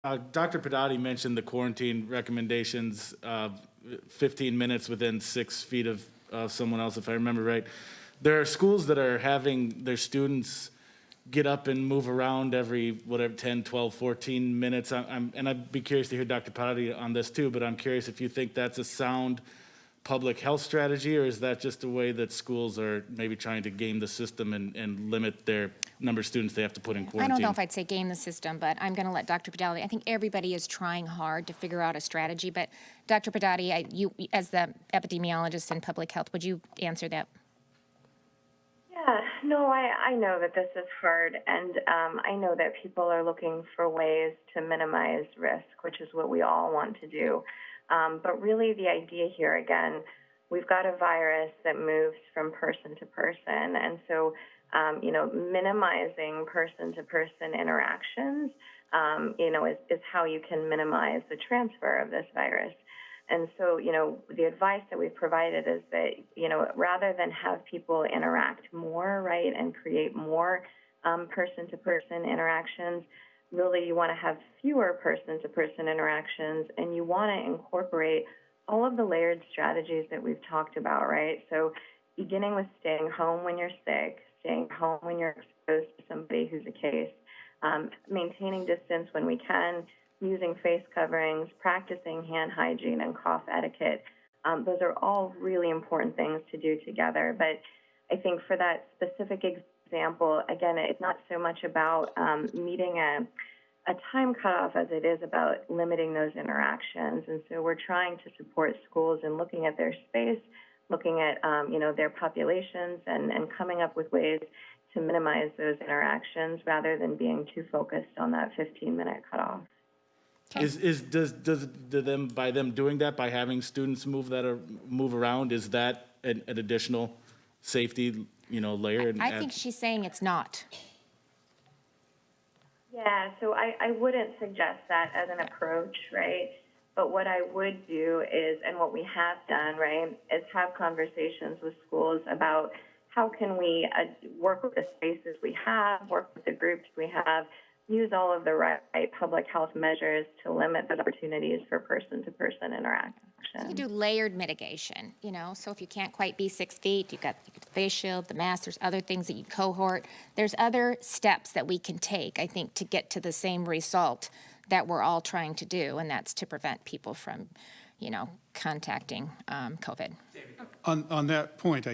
Dr. Pedati mentioned the quarantine recommendations, 15 minutes within 6 feet of someone else, if I remember right. There are schools that are having their students get up and move around every, 10, 12, 14 minutes. And I'd be curious to hear Dr. Pedati on this too, but I'm curious if you think that's a sound public health strategy, or is that just a way that schools are maybe trying to game the system and limit their number of students they have to put in quarantine? I don't know if I'd say game the system, but I'm going to let Dr. Pedati. I think everybody is trying hard to figure out a strategy. But Dr. Pedati, you as the epidemiologist in public health, would you answer that? Yeah, no, I know that this is hard, and I know that people are looking for ways to minimize risk, which is what we all want to do. But really the idea here, again, we've got a virus that moves from person to person, and so minimizing person-to-person interactions, is how you can minimize the transfer of this virus. And so, the advice that we've provided is that, rather than have people interact more, right, and create more person-to-person interactions, really you want to have fewer person-to-person interactions, and you want to incorporate all of the layered strategies that we've talked about, right? So beginning with staying home when you're sick, staying home when you're exposed to somebody who's a case, maintaining distance when we can, using face coverings, practicing hand hygiene and cough etiquette. Those are all really important things to do together. But I think for that specific example, again, it's not so much about meeting a time cutoff as it is about limiting those interactions. And so we're trying to support schools in looking at their space, looking at their populations, and coming up with ways to minimize those interactions rather than being too focused on that 15-minute cutoff. By them doing that, by having students move around, is that an additional safety, layer? I think she's saying it's not. Yeah, so I wouldn't suggest that as an approach, right? But what I would do is, and what we have done, right, is have conversations with schools about how can we work with the spaces we have, work with the groups we have, use all of the right public health measures to limit the opportunities for person-to-person interaction. So you do layered mitigation, so if you can't quite be 6 feet, you've got the face shield, the mask, there's other things that you cohort. There's other steps that we can take, I think, to get to the same result that we're all trying to do, and that's to prevent people from, contacting COVID. On that point,